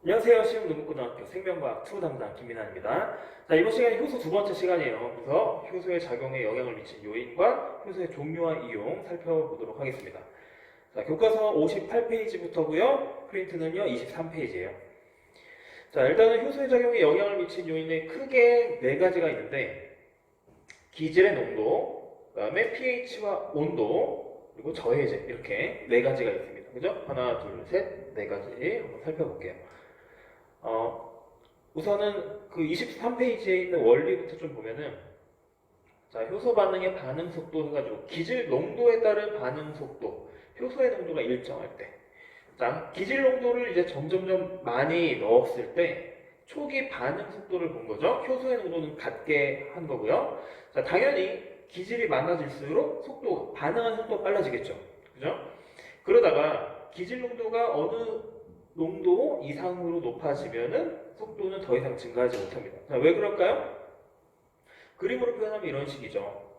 안녕하세요. 시흥농구고등학교 생명과학 2 담당 김민환입니다. 자, 이번 시간이 효소 두 번째 시간이에요. 그래서 효소의 작용에 영향을 미친 요인과 효소의 종류와 이용 살펴보도록 하겠습니다. 자, 교과서 58페이지부터고요. 프린트는요, 23페이지예요. 자, 일단은 효소의 작용에 영향을 미친 요인에 크게 네 가지가 있는데 기질의 농도, 그다음에 pH와 온도, 그리고 저해제 이렇게 네 가지가 있습니다. 그죠? 하나, 둘, 셋, 네 가지 한번 살펴볼게요. 우선은 그 23페이지에 있는 원리부터 좀 보면은, 자, 효소 반응의 반응 속도 해가지고 기질 농도에 따른 반응 속도, 효소의 농도가 일정할 때, 자, 기질 농도를 이제 점점점 많이 넣었을 때 초기 반응 속도를 본 거죠. 효소의 농도는 같게 한 거고요. 자, 당연히 기질이 많아질수록 속도, 반응하는 속도가 빨라지겠죠. 그죠? 그러다가 기질 농도가 어느 농도 이상으로 높아지면은 속도는 더 이상 증가하지 못합니다. 자, 왜 그럴까요? 그림으로 표현하면 이런 식이죠.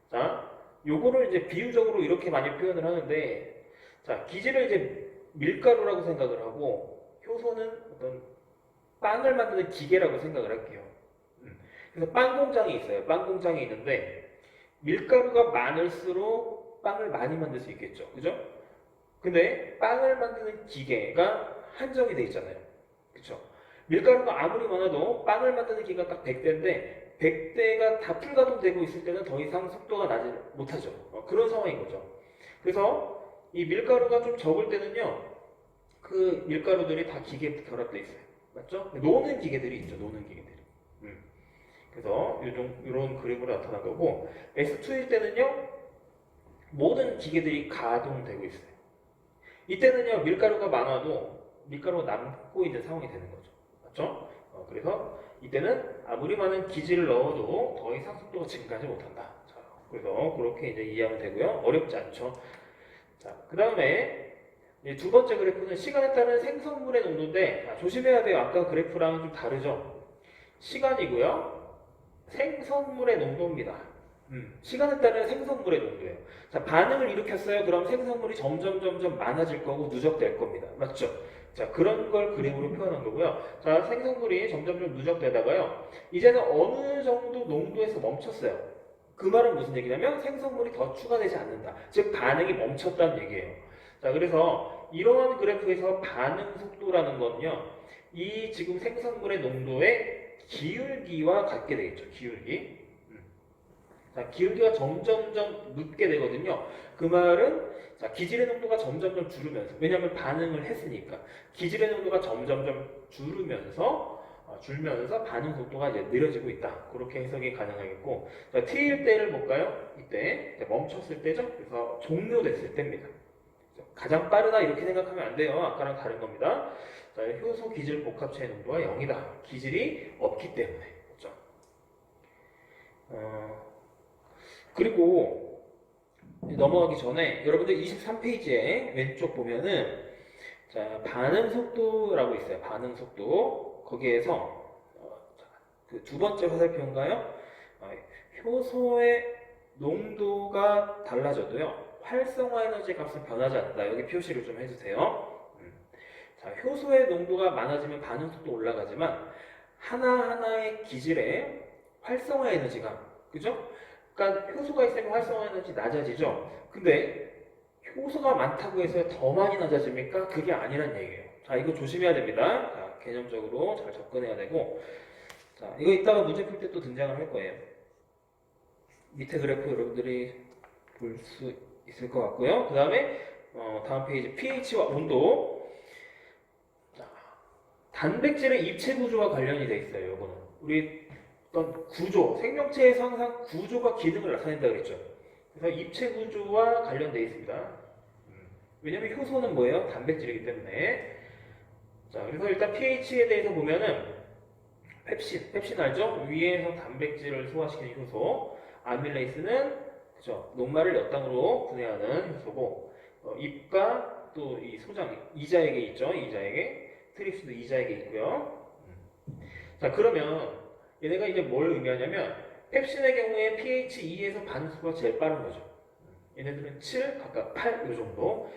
자, 요거를 이제 비유적으로 이렇게 많이 표현을 하는데, 자, 기질을 이제 밀가루라고 생각을 하고, 효소는 어떤 빵을 만드는 기계라고 생각을 할게요. 그래서 빵 공장이 있어요. 빵 공장이 있는데, 밀가루가 많을수록 빵을 많이 만들 수 있겠죠. 그죠? 근데 빵을 만드는 기계가 한정이 돼 있잖아요. 그쵸? 밀가루가 아무리 많아도 빵을 만드는 기계가 딱 100대인데 100대가 다 풀가동되고 있을 때는 더 이상 속도가 나지 못하죠. 그런 상황인 거죠. 그래서 이 밀가루가 좀 적을 때는요. 그 밀가루들이 다 기계에 결합되어 있어요. 맞죠? 노는 기계들이 있죠. 노는 기계들이. 그래서 이런 그림으로 나타난 거고 S2일 때는요. 모든 기계들이 가동되고 있어요. 이때는요 밀가루가 많아도 밀가루가 남고 있는 상황이 되는 거죠. 맞죠? 그래서 이때는 아무리 많은 기질을 넣어도 더 이상 속도가 증가하지 못한다. 자, 그래서 그렇게 이제 이해하면 되고요. 어렵지 않죠. 자, 그 다음에 두 번째 그래프는 시간에 따른 생성물의 농도인데 조심해야 돼요. 아까 그래프랑 좀 다르죠. 시간이고요. 생성물의 농도입니다. 시간에 따른 생성물의 농도예요. 자, 반응을 일으켰어요. 그럼 생성물이 점점 많아질 거고 누적될 겁니다. 맞죠? 자, 그런 걸 그림으로 표현한 거고요. 자, 생성물이 점점 누적되다가요. 이제는 어느 정도 농도에서 멈췄어요. 그 말은 무슨 얘기냐면 생성물이 더 추가되지 않는다. 즉 반응이 멈췄다는 얘기예요. 자, 그래서 이러한 그래프에서 반응 속도라는 건요. 이 지금 생성물의 농도의 기울기와 같게 되겠죠. 기울기. 자, 기울기가 점점점 눕게 되거든요. 그 말은 자, 기질의 농도가 점점점 줄으면서, 왜냐하면 반응을 했으니까 기질의 농도가 점점점 줄면서 반응 속도가 이제 느려지고 있다. 그렇게 해석이 가능하겠고, 자, T일 때를 볼까요? 이때 멈췄을 때죠. 그래서 종료됐을 때입니다. 가장 빠르다 이렇게 생각하면 안 돼요. 아까랑 다른 겁니다. 자, 효소 기질 복합체의 농도가 0이다. 기질이 없기 때문에. 그렇죠? 그리고 넘어가기 전에 여러분들 23페이지에 왼쪽 보면은 자, 반응 속도라고 있어요. 반응 속도. 거기에서 그 두 번째 화살표인가요? 효소의 농도가 달라져도요. 활성화 에너지 값은 변하지 않는다. 여기 표시를 좀 해주세요. 자, 효소의 농도가 많아지면 반응 속도 올라가지만 하나하나의 기질의 활성화 에너지가, 그죠? 그러니까 효소가 있으면 활성화 에너지 낮아지죠. 근데 효소가 많다고 해서 더 많이 낮아집니까? 그게 아니란 얘기예요. 자, 이거 조심해야 됩니다. 자, 개념적으로 잘 접근해야 되고, 자, 이거 이따가 문제 풀 때 또 등장을 할 거예요. 밑에 그래프 여러분들이 볼 수 있을 것 같고요. 그 다음에 다음 페이지 pH와 온도. 자, 단백질의 입체 구조와 관련이 돼 있어요. 이거는 우리 어떤 구조, 생명체에서 항상 구조가 기능을 나타낸다 그랬죠. 그래서 입체 구조와 관련돼 있습니다. 왜냐면 효소는 뭐예요? 단백질이기 때문에. 자, 그래서 일단 pH에 대해서 보면은 펩신 알죠? 위에서 단백질을 소화시키는 효소. 아밀레이스는 그죠? 녹말을 엿당으로 분해하는 효소고, 잎과 또 이 소장 이자에게 있죠. 이자에게 트립스도 이자에게 있고요. 자, 그러면 얘네가 이제 뭘 의미하냐면 펩신의 경우에 pH 2에서 반응속도가 제일 빠른 거죠. 얘네들은 7, 각각 8 이 정도.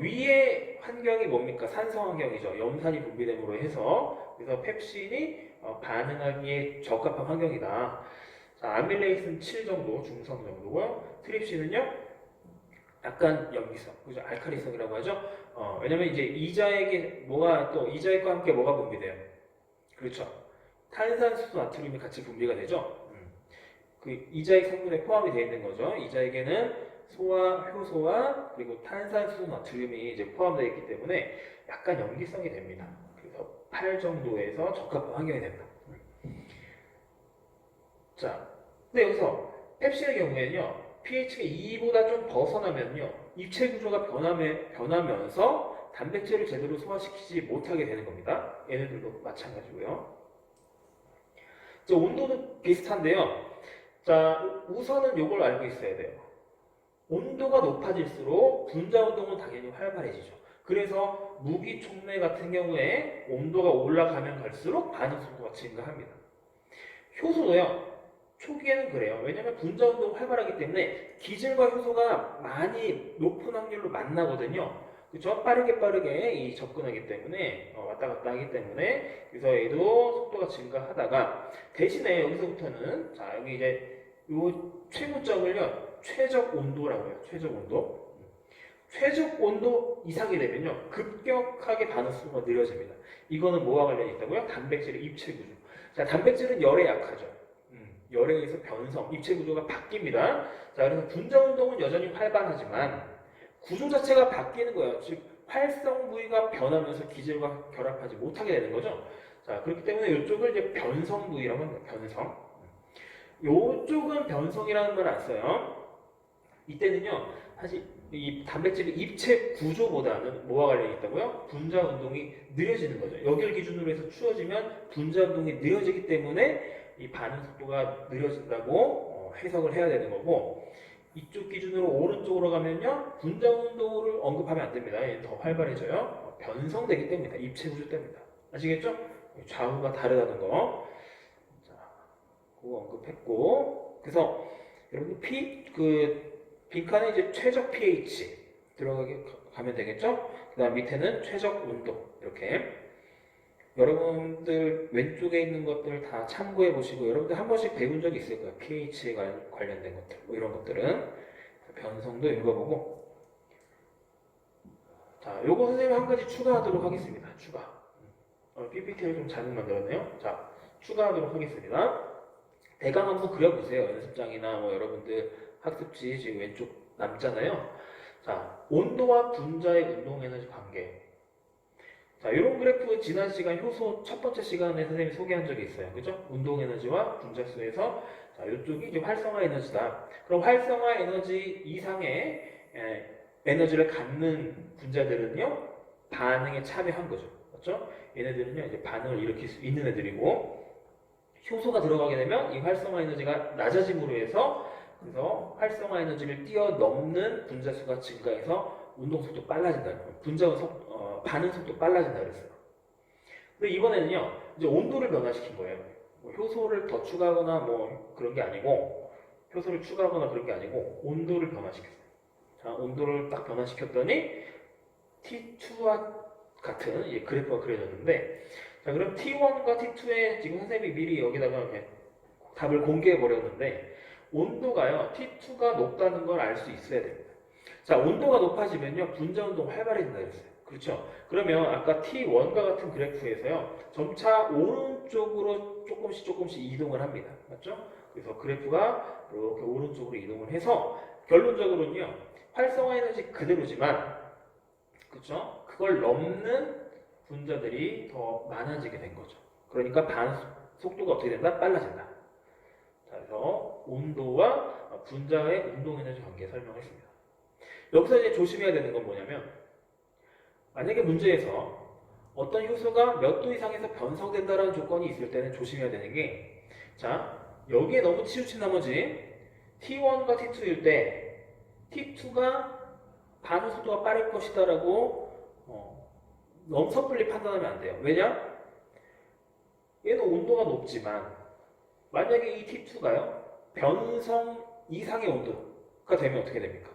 위의 환경이 뭡니까? 산성 환경이죠. 염산이 분비됨으로 해서 그래서 펩신이 반응하기에 적합한 환경이다. 자, 아밀레이스는 7 정도, 중성 정도고요. 트립신은요, 약간 염기성, 그죠? 알칼리성이라고 하죠. 왜냐면 이제 이자액에 이자액과 함께 뭐가 분비돼요? 그렇죠. 탄산수소 나트륨이 같이 분비가 되죠. 그 이자액 성분에 포함이 되어 있는 거죠. 이자액에는 소와 효소와 그리고 탄산수소 나트륨이 이제 포함되어 있기 때문에 약간 염기성이 됩니다. 그래서 8 정도에서 적합한 환경이 된다. 자, 근데 여기서 펩신의 경우에는요, pH가 2보다 좀 벗어나면요, 입체 구조가 변하면서 단백질을 제대로 소화시키지 못하게 되는 겁니다. 얘네들도 마찬가지고요. 자, 온도는 비슷한데요. 자, 우선은 요걸 알고 있어야 돼요. 온도가 높아질수록 분자 운동은 당연히 활발해지죠. 그래서 무기 촉매 같은 경우에 온도가 올라가면 갈수록 반응 속도가 증가합니다. 효소도요. 초기에는 그래요. 왜냐하면 분자 운동이 활발하기 때문에 기질과 효소가 많이 높은 확률로 만나거든요. 그렇죠? 빠르게 이 접근하기 때문에 왔다 갔다 하기 때문에 그래서 얘도 속도가 증가하다가 대신에 여기서부터는 자 여기 이제 요 최고점을요 최적 온도라고 해요. 최적 온도. 최적 온도 이상이 되면요 급격하게 반응 속도가 느려집니다. 이거는 뭐와 관련이 있다고요? 단백질의 입체 구조. 자 단백질은 열에 약하죠. 열에 의해서 변성, 입체 구조가 바뀝니다. 자, 그래서 분자 운동은 여전히 활발하지만 구조 자체가 바뀌는 거예요. 즉 활성 부위가 변하면서 기질과 결합하지 못하게 되는 거죠. 자, 그렇기 때문에 이쪽을 이제 변성 부위라고 합니다. 변성. 이쪽은 변성이라는 말 안 써요. 이때는요, 사실 이 단백질의 입체 구조보다는 뭐와 관련이 있다고요? 분자 운동이 느려지는 거죠. 여기를 기준으로 해서 추워지면 분자 운동이 느려지기 때문에 이 반응 속도가 느려진다고 해석을 해야 되는 거고 이쪽 기준으로 오른쪽으로 가면요 분자 운동을 언급하면 안 됩니다. 얘는 더 활발해져요. 변성되기 때문이다. 입체 구조 때문이다. 아시겠죠? 좌우가 다르다는 거. 자, 그거 언급했고 그래서 여러분 빈칸에 이제 최적 pH 들어가게 가면 되겠죠? 그 다음 밑에는 최적 온도 이렇게 여러분들 왼쪽에 있는 것들 다 참고해 보시고 여러분들 한 번씩 배운 적이 있을 거예요. pH에 관련된 것들 뭐 이런 것들은 변성도 읽어보고 자 요거 선생님 한 가지 추가하도록 하겠습니다. 추가 PPT를 좀 잘못 만들었네요. 자 추가하도록 하겠습니다. 대강 한번 그려보세요. 연습장이나 뭐 여러분들 학습지 지금 왼쪽 남잖아요. 자 온도와 분자의 운동 에너지 관계 자, 이런 그래프 지난 시간 효소 첫 번째 시간에 선생님이 소개한 적이 있어요. 그죠? 운동 에너지와 분자수에서 자, 이쪽이 이제 활성화 에너지다. 그럼 활성화 에너지 이상의 에너지를 갖는 분자들은요, 반응에 참여한 거죠. 맞죠? 얘네들은요, 이제 반응을 일으킬 수 있는 애들이고, 효소가 들어가게 되면 이 활성화 에너지가 낮아짐으로 해서 그래서 활성화 에너지를 뛰어넘는 분자수가 증가해서 운동 속도 빨라진다. 반응 속도 빨라진다 그랬어요. 근데 이번에는요, 이제 온도를 변화시킨 거예요. 뭐 효소를 더 추가하거나 뭐 그런 게 아니고, 효소를 추가하거나 그런 게 아니고, 온도를 변화시켰어요. 자, 온도를 딱 변화시켰더니, T2와 같은 그래프가 그려졌는데, 자, 그럼 T1과 T2에 지금 선생님이 미리 여기다가 이렇게 답을 공개해 버렸는데, 온도가요, T2가 높다는 걸 알 수 있어야 됩니다. 자, 온도가 높아지면요, 분자 운동 활발해진다 그랬어요. 그렇죠? 그러면 아까 T1과 같은 그래프에서요, 점차 오른쪽으로 조금씩 이동을 합니다. 맞죠? 그래서 그래프가 이렇게 오른쪽으로 이동을 해서 결론적으로는요, 활성화 에너지 그대로지만, 그렇죠? 그걸 넘는 분자들이 더 많아지게 된 거죠. 그러니까 속도가 어떻게 된다? 빨라진다. 자, 그래서 온도와 분자의 운동 에너지 관계 설명했습니다. 여기서 이제 조심해야 되는 건 뭐냐면 만약에 문제에서 어떤 효소가 몇 도 이상에서 변성된다는 조건이 있을 때는 조심해야 되는 게 자, 여기에 너무 치우친 나머지 T1과 T2일 때 T2가 반응 속도가 빠를 것이다 라고 너무 섣불리 판단하면 안 돼요. 왜냐? 얘는 온도가 높지만 만약에 이 T2가요 변성 이상의 온도가 되면 어떻게 됩니까?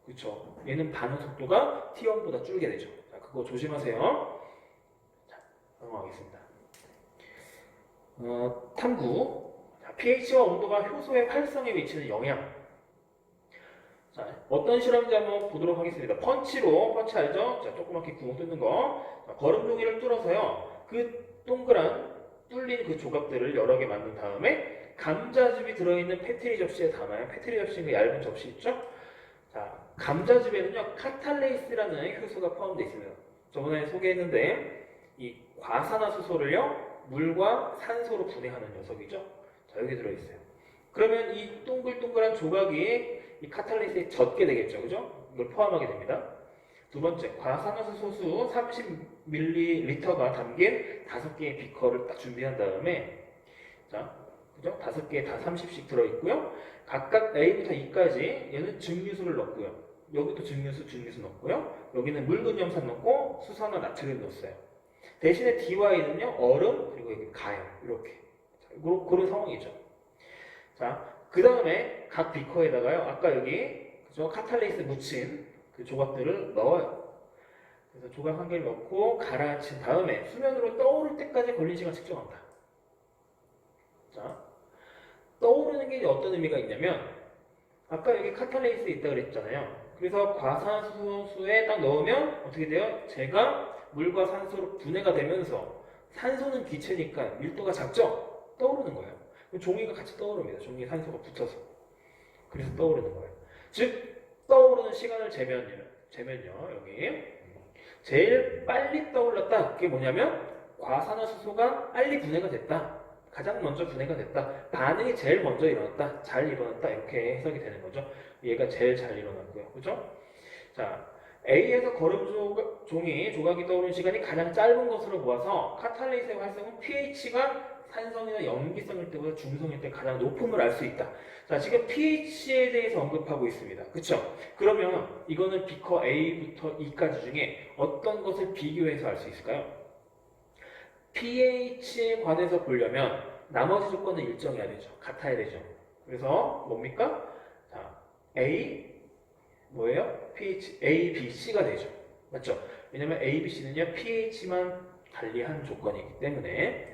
그쵸? 얘는 반응 속도가 T1보다 줄게 되죠. 자, 그거 조심하세요. 자, 넘어가겠습니다. 탐구. 자, pH와 온도가 효소의 활성에 미치는 영향. 자, 어떤 실험인지 한번 보도록 하겠습니다. 펀치 알죠? 자, 조그맣게 구멍 뚫는 거. 자, 거름 종이를 뚫어서요. 그 동그란 뚫린 그 조각들을 여러 개 만든 다음에 감자즙이 들어있는 페트리 접시에 담아요. 페트리 접시는 그 얇은 접시 있죠? 자, 감자즙에는요, 카탈레이스라는 효소가 포함되어 있습니다. 저번에 소개했는데, 이 과산화수소를요, 물과 산소로 분해하는 녀석이죠. 자, 여기 들어있어요. 그러면 이 동글동글한 조각이 이 카탈레이스에 젖게 되겠죠. 그죠? 이걸 포함하게 됩니다. 두 번째, 과산화수소 30ml가 담긴 5개의 비커를 딱 준비한 다음에, 자, 그죠? 5개에 다 30씩 들어있고요. 각각 A부터 E까지 얘는 증류수를 넣고요. 여기도 증류수 넣고요. 여기는 묽은 염산 넣고 수산화 나트륨 넣었어요. 대신에 D와 E는요, 얼음, 그리고 여기 가열, 이렇게. 자, 그런 상황이죠. 자, 그 다음에 각 비커에다가요, 아까 여기, 그죠? 카탈레이스 묻힌 그 조각들을 넣어요. 그래서 조각 한 개를 넣고 가라앉힌 다음에 수면으로 떠오를 때까지 걸린 시간 측정합니다. 자, 떠오르는 게 어떤 의미가 있냐면, 아까 여기 카탈레이스 있다 그랬잖아요. 그래서 과산화수소에 딱 넣으면 어떻게 돼요? 제가 물과 산소로 분해가 되면서 산소는 기체니까 밀도가 작죠? 떠오르는 거예요. 종이가 같이 떠오릅니다. 종이에 산소가 붙어서. 그래서 떠오르는 거예요. 즉, 떠오르는 시간을 재면요, 여기. 제일 빨리 떠올랐다. 그게 뭐냐면, 과산화수소가 빨리 분해가 됐다. 가장 먼저 분해가 됐다. 반응이 제일 먼저 일어났다. 잘 일어났다. 이렇게 해석이 되는 거죠. 얘가 제일 잘 일어났고요. 그죠? 자, A에서 거름 종이 조각이 떠오르는 시간이 가장 짧은 것으로 보아서 카탈레이스의 활성은 pH가 산성이나 염기성일 때보다 중성일 때 가장 높음을 알 수 있다. 자, 지금 pH에 대해서 언급하고 있습니다. 그쵸? 그러면 이거는 비커 A부터 E까지 중에 어떤 것을 비교해서 알 수 있을까요? pH에 관해서 보려면 나머지 조건은 일정해야 되죠. 같아야 되죠. 그래서 뭡니까? 자, A 뭐예요? pH A, B, C가 되죠. 맞죠? 왜냐면 A, B, C는요 pH만 달리한 조건이기 때문에.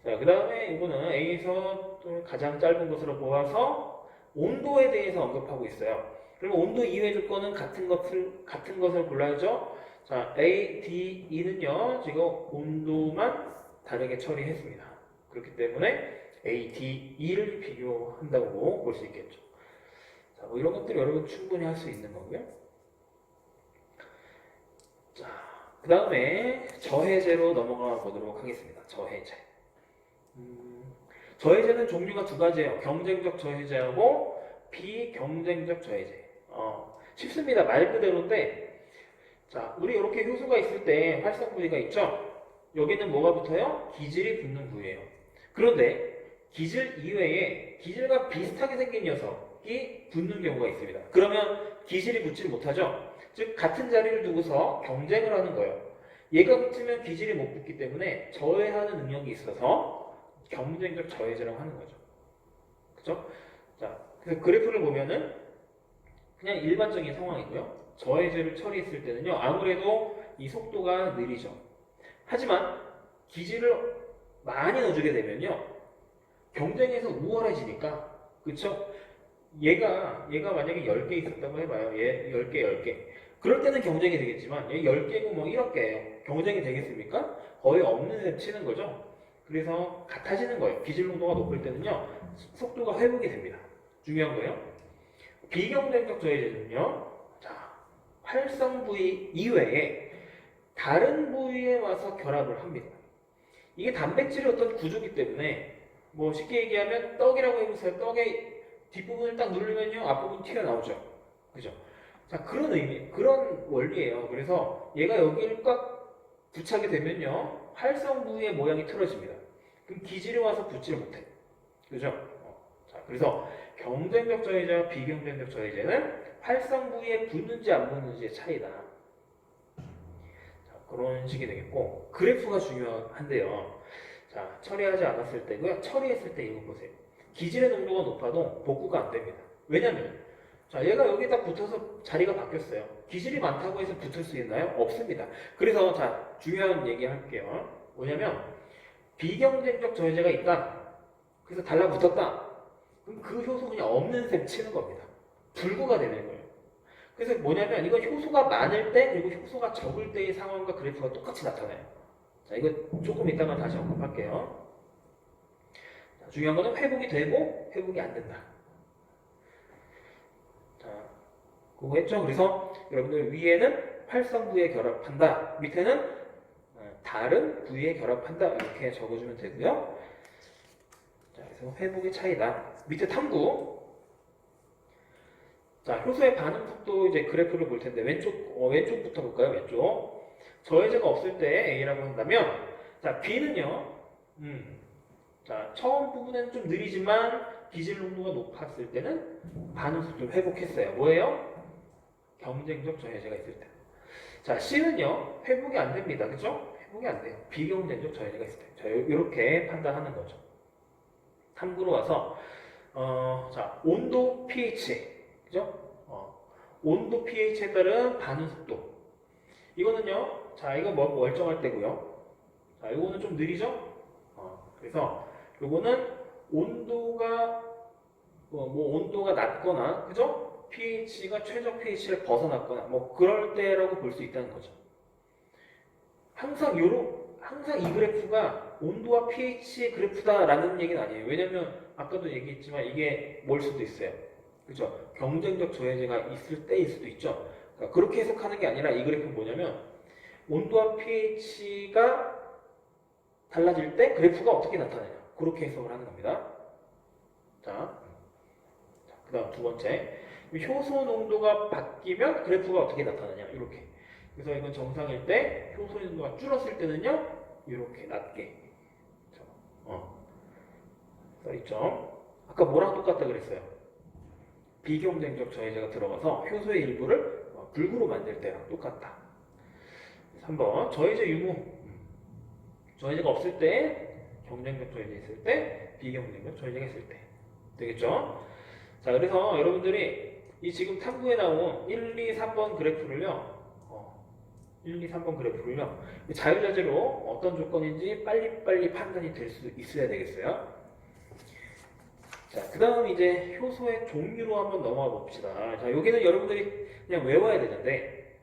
자, 그 다음에 이거는 A에서 또 가장 짧은 것으로 보아서 온도에 대해서 언급하고 있어요. 그러면 온도 이외의 조건은 같은 것을 골라야죠. 자, A, D, E는요, 지금 온도만 다르게 처리했습니다. 그렇기 때문에 A, D, E를 비교한다고 볼 수 있겠죠. 자, 뭐 이런 것들 여러분 충분히 할 수 있는 거고요. 자, 그 다음에 저해제로 넘어가 보도록 하겠습니다. 저해제. 저해제는 종류가 두 가지예요. 경쟁적 저해제하고 비경쟁적 저해제. 쉽습니다. 말 그대로인데, 자, 우리 이렇게 효소가 있을 때 활성 부위가 있죠? 여기는 뭐가 붙어요? 기질이 붙는 부위예요. 그런데 기질 이외에 기질과 비슷하게 생긴 녀석이 붙는 경우가 있습니다. 그러면 기질이 붙지 못하죠? 즉 같은 자리를 두고서 경쟁을 하는 거예요. 얘가 붙으면 기질이 못 붙기 때문에 저해하는 능력이 있어서 경쟁적 저해제라고 하는 거죠. 그죠? 자, 그래서 그래프를 보면은 그냥 일반적인 상황이고요. 저해제를 처리했을 때는요, 아무래도 이 속도가 느리죠. 하지만 기질을 많이 넣어주게 되면요, 경쟁에서 우월해지니까, 그쵸? 얘가 만약에 10개 있었다고 해봐요. 얘 10개. 그럴 때는 경쟁이 되겠지만, 얘 10개고 뭐 1억개예요. 경쟁이 되겠습니까? 거의 없는 셈 치는 거죠. 그래서 같아지는 거예요. 기질 농도가 높을 때는요, 속도가 회복이 됩니다. 중요한 거예요. 비경쟁적 저해제는요, 자, 활성 부위 이외에 다른 부위에 와서 결합을 합니다. 이게 단백질의 어떤 구조기 때문에, 뭐 쉽게 얘기하면 떡이라고 해보세요. 떡의 뒷부분을 딱 누르면요, 앞부분 튀어나오죠. 그죠? 자, 그런 원리예요. 그래서 얘가 여기를 꽉 부착이 되면요, 활성 부위의 모양이 틀어집니다. 그럼 기질이 와서 붙지를 못해. 그죠? 자, 그래서 경쟁적 저해제와 비경쟁적 저해제는 활성 부위에 붙는지 안 붙는지의 차이다. 자, 그런 식이 되겠고, 그래프가 중요한데요. 자, 처리하지 않았을 때고요. 처리했을 때 이거 보세요. 기질의 농도가 높아도 복구가 안 됩니다. 왜냐면 자, 얘가 여기다 붙어서 자리가 바뀌었어요. 기질이 많다고 해서 붙을 수 있나요? 없습니다. 그래서 자, 중요한 얘기 할게요. 뭐냐면 비경쟁적 저해제가 있다. 그래서 달라붙었다. 그럼 그 효소 그냥 없는 셈 치는 겁니다. 불구가 되는 거예요. 그래서 뭐냐면 이건 효소가 많을 때 그리고 효소가 적을 때의 상황과 그래프가 똑같이 나타나요. 자, 이거 조금 이따가 다시 언급할게요. 자, 중요한 거는 회복이 되고 회복이 안 된다. 자, 그거 했죠? 그래서 여러분들 위에는 활성 부위에 결합한다. 밑에는 다른 부위에 결합한다. 이렇게 적어주면 되고요. 자, 그래서 회복의 차이다. 밑에 탐구. 자, 효소의 반응 속도 이제 그래프를 볼 텐데 왼쪽부터 볼까요? 왼쪽. 저해제가 없을 때 A라고 한다면, 자, B는요. 자, 처음 부분에는 좀 느리지만 기질 농도가 높았을 때는 반응 속도를 회복했어요. 뭐예요? 경쟁적 저해제가 있을 때. 자, C는요. 회복이 안 됩니다. 그죠? 회복이 안 돼요. 비경쟁적 저해제가 있을 때. 자, 이렇게 판단하는 거죠. 탐구로 와서 자, 온도 pH. 그죠? 온도 pH에 따른 반응 속도. 이거는요, 자, 이거 뭐 멀쩡할 때고요. 자, 이거는 좀 느리죠? 그래서 이거는 온도가 뭐 온도가 낮거나, 그죠? pH가 최적 pH를 벗어났거나, 뭐 그럴 때라고 볼 수 있다는 거죠. 항상 이 그래프가 온도와 pH의 그래프다라는 얘기는 아니에요. 왜냐면 아까도 얘기했지만 이게 뭘 수도 있어요. 그죠? 경쟁적 저해제가 있을 때일 수도 있죠. 그러니까 그렇게 해석하는 게 아니라 이 그래프는 뭐냐면 온도와 pH가 달라질 때 그래프가 어떻게 나타나냐. 그렇게 해석을 하는 겁니다. 자, 그 다음 두 번째. 효소 농도가 바뀌면 그래프가 어떻게 나타나냐. 이렇게. 그래서 이건 정상일 때 효소 농도가 줄었을 때는요. 이렇게 낮게. 써있죠. 아까 뭐랑 똑같다 그랬어요? 비경쟁적 저해제가 들어가서 효소의 일부를 불구로 만들 때랑 똑같다. 3번 저해제 유무. 저해제가 없을 때, 경쟁적 저해제 있을 때, 비경쟁적 저해제가 있을 때. 되겠죠? 자, 그래서 여러분들이 이 지금 탐구에 나온 1, 2, 3번 그래프를요. 1, 2, 3번 그래프를요. 자유자재로 어떤 조건인지 빨리빨리 판단이 될 수 있어야 되겠어요. 자, 그 다음 이제 효소의 종류로 한번 넘어가 봅시다. 자, 여기는 여러분들이 그냥 외워야 되는데,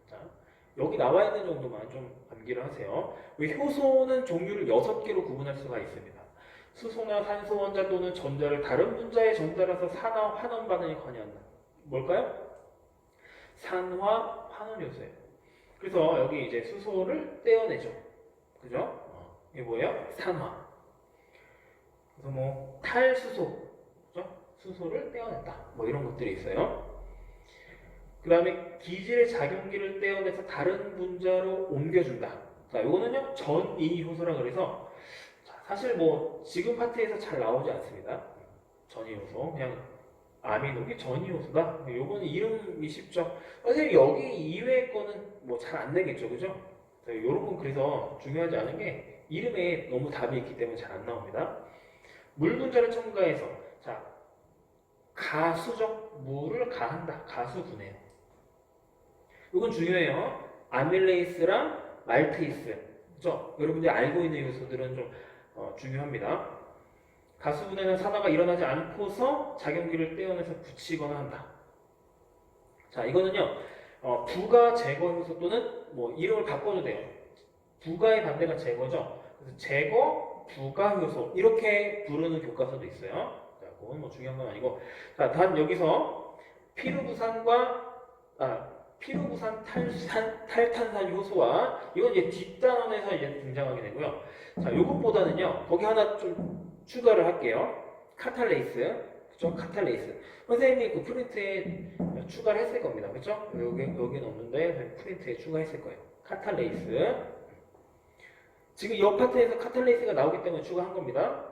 자, 여기 나와 있는 정도만 좀 암기를 하세요. 효소는 종류를 6개로 구분할 수가 있습니다. 수소나 산소 원자 또는 전자를 다른 분자에 전달해서 산화 환원 반응에 관여한다. 뭘까요? 산화 환원 요소예요. 그래서 여기 이제 수소를 떼어내죠. 그죠? 이게 뭐예요? 산화. 그래서 뭐 탈수소, 그죠? 수소를 떼어낸다. 뭐 이런 것들이 있어요. 그 다음에 기질의 작용기를 떼어내서 다른 분자로 옮겨준다. 자, 요거는요 전이 효소라 그래서 사실 뭐 지금 파트에서 잘 나오지 않습니다. 전이 효소 그냥 아미노기 전이 효소다. 요거는 이름이 쉽죠. 선생님 여기 이외의 거는 뭐 잘 안 내겠죠, 그죠? 요런 건 그래서 중요하지 않은 게 이름에 너무 답이 있기 때문에 잘 안 나옵니다. 물 분자를 첨가해서 자 가수적 물을 가한다. 가수분해요. 이건 중요해요. 아밀레이스랑 말테이스. 그죠? 여러분들이 알고 있는 요소들은 좀 중요합니다. 가수분해는 산화가 일어나지 않고서 작용기를 떼어내서 붙이거나 한다. 자, 이거는요. 부가 제거 효소 또는 뭐 이름을 바꿔도 돼요. 부가의 반대가 제거죠. 그래서 제거, 부가 효소 이렇게 부르는 교과서도 있어요. 자, 그건 뭐 중요한 건 아니고. 자, 단 여기서 피루부산 탈탄산 효소와 이건 이제 뒷단원에서 이제 등장하게 되고요. 자, 요것보다는요. 거기 하나 좀 추가를 할게요. 카탈레이스. 그죠? 카탈레이스. 선생님이 그 프린트에 추가를 했을 겁니다. 그죠? 여기는 없는데 프린트에 추가했을 거예요. 카탈레이스. 지금 이 파트에서 카탈레이스가 나오기 때문에 추가한 겁니다.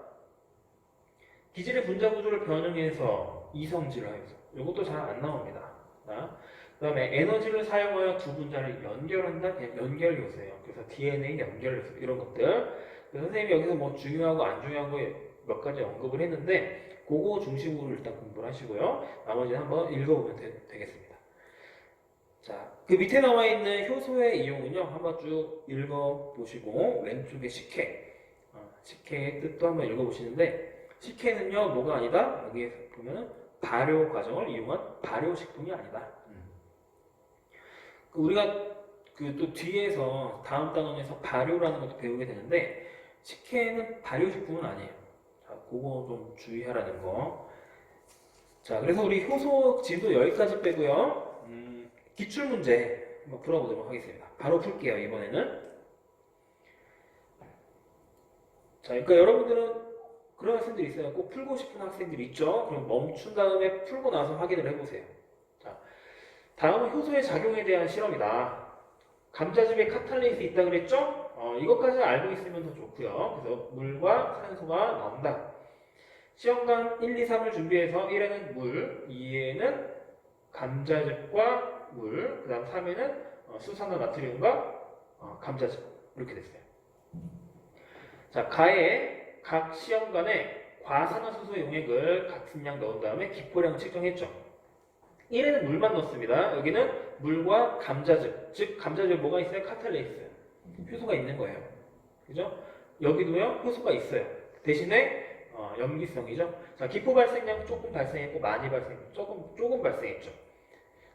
기질의 분자 구조를 변형해서 이성질을 하여서 이것도 잘 안 나옵니다. 그 다음에 에너지를 사용하여 두 분자를 연결한다. 그냥 연결 요소예요. 그래서 DNA 연결 요소 이런 것들. 선생님이 여기서 뭐 중요하고 안 중요한 거 몇 가지 언급을 했는데 그거 중심으로 일단 공부를 하시고요. 나머지는 한번 읽어보면 되겠습니다. 자, 그 밑에 나와 있는 효소의 이용은요, 한번 쭉 읽어보시고, 왼쪽에 식혜, 식혜의 뜻도 한번 읽어보시는데, 식혜는요, 뭐가 아니다? 여기에 보면 발효 과정을 이용한 발효식품이 아니다. 우리가 그 또 뒤에서 다음 단원에서 발효라는 것도 배우게 되는데, 식혜는 발효식품은 아니에요. 자, 그거 좀 주의하라는 거. 자, 그래서 우리 효소 지도 여기까지 빼고요. 기출문제 한번 풀어보도록 하겠습니다. 바로 풀게요, 이번에는. 자, 그러니까 여러분들은 그런 학생들이 있어요. 꼭 풀고 싶은 학생들이 있죠. 그럼 멈춘 다음에 풀고 나서 확인을 해보세요. 자, 다음은 효소의 작용에 대한 실험이다. 감자즙에 카탈레이스 있다 그랬죠? 이것까지 알고 있으면 더 좋고요. 그래서 물과 산소가 나온다. 시험관 1, 2, 3을 준비해서 1에는 물, 2에는 감자즙과 물, 그 다음 3에는 수산화 나트륨과 감자즙 이렇게 됐어요. 자, 가에 각 시험관에 과산화수소 용액을 같은 양 넣은 다음에 기포량을 측정했죠. 1에는 물만 넣습니다. 여기는 물과 감자즙, 즉 감자즙에 뭐가 있어요? 카탈레이스, 효소가 있는 거예요. 그죠? 여기도요, 효소가 있어요. 대신에 염기성이죠. 자, 기포 발생량 조금 발생했고 많이 조금 발생했죠.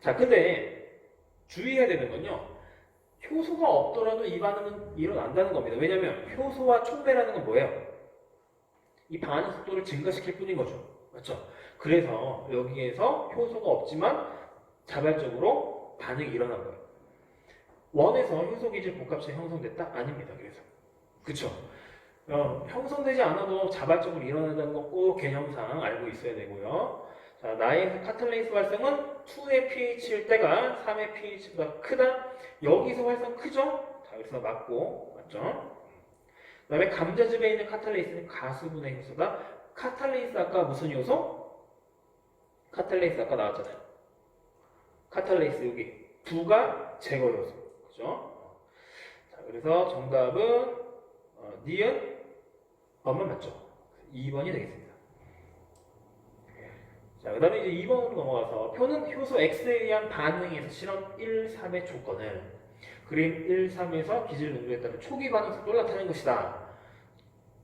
자, 근데 주의해야 되는 건요, 효소가 없더라도 이 반응은 일어난다는 겁니다. 왜냐면 효소와 촉매라는 건 뭐예요? 이 반응 속도를 증가시킬 뿐인 거죠. 맞죠? 그래서 여기에서 효소가 없지만 자발적으로 반응이 일어난 거예요. 원에서 효소 기질 복합체 형성됐다? 아닙니다. 그래서 그쵸? 형성되지 않아도 자발적으로 일어난다는 거 꼭 개념상 알고 있어야 되고요. 자, 나의 카탈레이스 활성은 2의 pH일 때가 3의 pH보다 크다. 여기서 활성 크죠? 자, 그래서 맞고, 맞죠? 그 다음에 감자즙에 있는 카탈레이스는 가수분해 효소다. 카탈레이스 아까 무슨 요소? 카탈레이스 아까 나왔잖아요. 카탈레이스 여기 부가 제거 요소. 그죠? 자, 그래서 정답은 니은 번만 맞죠? 2번이 되겠습니다. 자, 그 다음에 이제 2번으로 넘어가서 표는 효소 X에 의한 반응에서 실험 1, 3의 조건을 그림 1, 3에서 기질 농도에 따른 초기 반응 속도를 나타내는 것이다.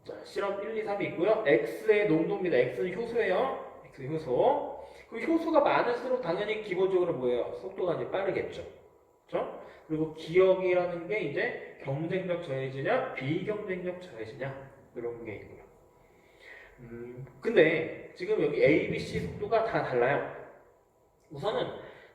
자, 실험 1, 2, 3이 있고요. X의 농도입니다. X는 효소예요. X 효소. 그 효소가 많을수록 당연히 기본적으로 뭐예요? 속도가 이제 빠르겠죠. 그렇죠? 그리고 기억이라는 게 이제 경쟁력 저해지냐, 비경쟁력 저해지냐 이런 게 있고요. 근데 지금 여기 A, B, C 속도가 다 달라요. 우선은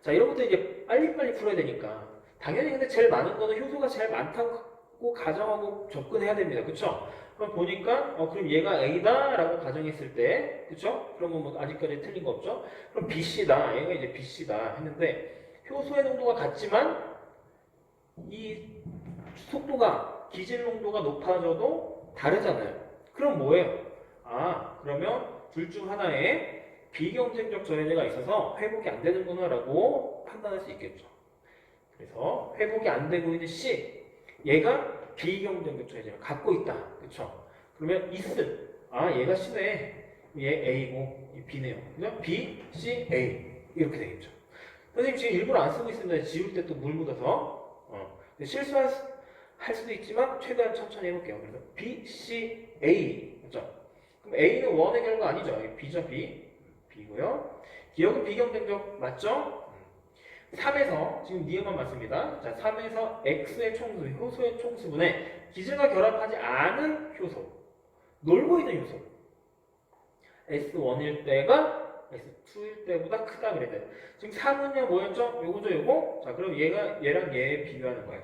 자, 이런 것도 이제 빨리빨리 풀어야 되니까 당연히 근데 제일 많은 거는 효소가 제일 많다고 가정하고 접근해야 됩니다. 그쵸? 그럼 보니까 그럼 얘가 A다 라고 가정했을 때 그쵸? 그러면 뭐 아직까지 틀린 거 없죠? 그럼 BC다. 얘가 이제 BC다 했는데 효소의 농도가 같지만 이 속도가 기질 농도가 높아져도 다르잖아요. 그럼 뭐예요? 그러면 둘 중 하나에 비경쟁적 저해제가 있어서 회복이 안 되는구나 라고 판단할 수 있겠죠. 그래서 회복이 안 되고 있는 C, 얘가 비경쟁적 저해제를 갖고 있다. 그쵸? 그러면 있음, 얘가 C네, 얘 A고 얘 B네요. 그죠? B, C, A 이렇게 되겠죠. 선생님 지금 일부러 안 쓰고 있습니다. 지울 때 또 물 묻어서 실수할 수도 있지만 최대한 천천히 해볼게요. 그래서 B, C, A 그죠? 그럼 A는 원의 결과 아니죠? B죠, B. B고요. 기억은 비경쟁적 맞죠? 3에서 지금 니은만 맞습니다. 자, 3에서 X의 총수, 효소의 총수분의 기질과 결합하지 않은 효소, 놀고 있는 효소. S1일 때가 S2일 때보다 크다 그랬대요. 지금 3은요 뭐였죠? 요거죠, 요거. 자, 그럼 얘랑 얘 비교하는 거예요.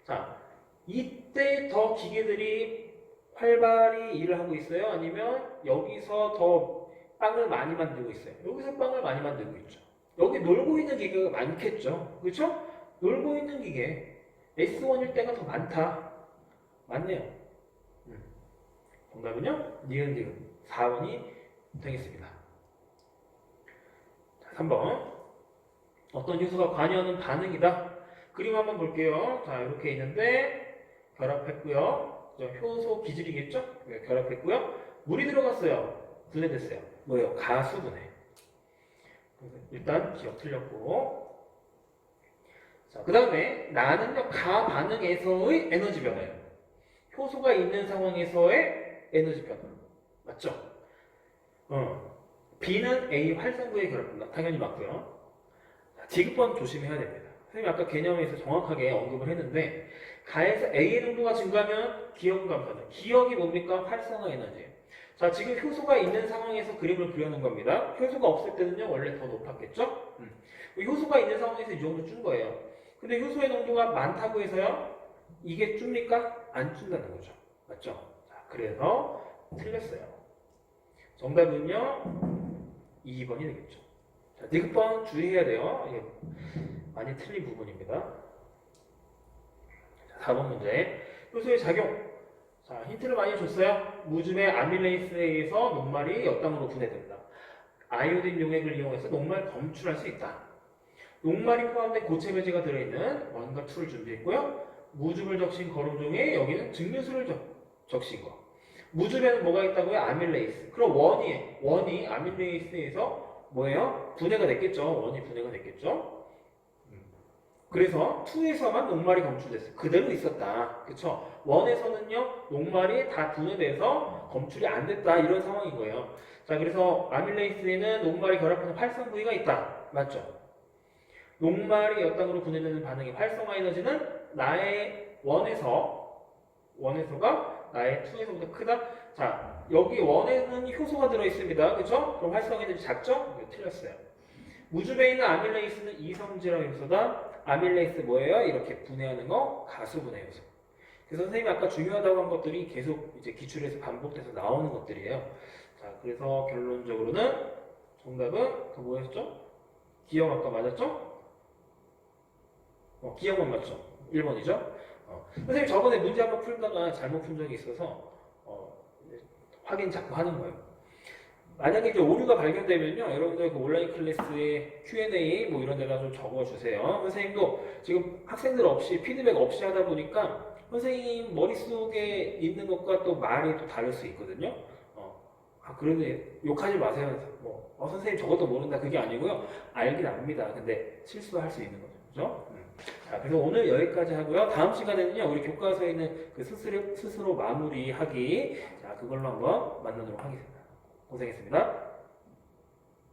자, 이때 더 기계들이 활발히 일을 하고 있어요? 아니면 여기서 더 빵을 많이 만들고 있어요? 여기서 빵을 많이 만들고 있죠. 여기 놀고 있는 기계가 많겠죠? 그렇죠? 놀고 있는 기계 S1일 때가 더 많다. 맞네요. 정답은요? 니은 4번이 되겠습니다. 자, 3번 어떤 요소가 관여하는 반응이다. 그림 한번 볼게요. 자, 이렇게 있는데 결합했고요. 효소 기질이겠죠? 결합했고요. 물이 들어갔어요. 분해됐어요. 뭐예요? 가수분해. 일단 기억 틀렸고. 자, 그 다음에 나는요 가 반응에서의 에너지 변화예요. 효소가 있는 상황에서의 에너지 변화. 맞죠? B는 A 활성부의 결합입니다. 당연히 맞고요. 지급번 조심해야 됩니다. 선생님이 아까 개념에서 정확하게 언급을 했는데 가에서 A의 농도가 증가하면 기억은 감소한다. 기억이 뭡니까? 활성화 에너지예요. 자, 지금 효소가 있는 상황에서 그림을 그려놓은 겁니다. 효소가 없을 때는요 원래 더 높았겠죠? 효소가 있는 상황에서 이 정도 준 거예요. 근데 효소의 농도가 많다고 해서요 이게 줍니까? 안 준다는 거죠. 맞죠? 자, 그래서 틀렸어요. 정답은요 2번이 되겠죠. 자, 디귿번 주의해야 돼요. 이게 많이 틀린 부분입니다. 자, 4번 문제. 효소의 작용. 자, 힌트를 많이 줬어요. 무즙의 아밀레이스에 의해서 녹말이 엿당으로 분해된다. 아이오딘 용액을 이용해서 녹말 검출할 수 있다. 녹말이 포함된 고체 배지가 들어있는 1과 2를 준비했고요. 무즙을 적신 거름종에 여기는 증류수를 적신 거. 무즙에는 뭐가 있다고요? 아밀레이스. 그럼 원이 아밀레이스에서 뭐예요? 분해가 됐겠죠. 원이 분해가 됐겠죠. 그래서 2에서만 녹말이 검출됐어요. 그대로 있었다. 그쵸? 1에서는요, 녹말이 다 분해돼서 검출이 안 됐다. 이런 상황인 거예요. 자, 그래서 아밀레이스에는 녹말이 결합하는 활성 부위가 있다. 맞죠? 녹말이 엿당으로 분해되는 반응의 활성화 에너지는 나의 1에서가 나의 2에서보다 크다. 자, 여기 1에는 효소가 들어있습니다. 그쵸? 그럼 활성화 에너지 작죠? 이거 틀렸어요. 무즙에 있는 아밀레이스는 이성질화 요소다. 아밀레이스 뭐예요? 이렇게 분해하는 거 가수 분해 요소. 그래서 선생님이 아까 중요하다고 한 것들이 계속 이제 기출에서 반복돼서 나오는 것들이에요. 자, 그래서 결론적으로는 정답은 그 뭐였죠? 기억 아까 맞았죠? 기억만 맞죠? 1번이죠? 선생님 저번에 문제 한번 풀다가 잘못 푼 적이 있어서 확인 자꾸 하는 거예요. 만약에 이제 오류가 발견되면요, 여러분들 그 온라인 클래스에 Q&A 뭐 이런 데다 좀 적어주세요. 선생님도 지금 학생들 없이 피드백 없이 하다 보니까 선생님 머릿속에 있는 것과 또 말이 또 다를 수 있거든요. 그래도 욕하지 마세요. 선생님 저것도 모른다 그게 아니고요. 알긴 압니다. 근데 실수할 수 있는 거죠. 그죠? 자, 그래서 오늘 여기까지 하고요. 다음 시간에는요, 우리 교과서에 있는 그 스스로 마무리하기. 자, 그걸로 한번 만나도록 하겠습니다. 고생했습니다.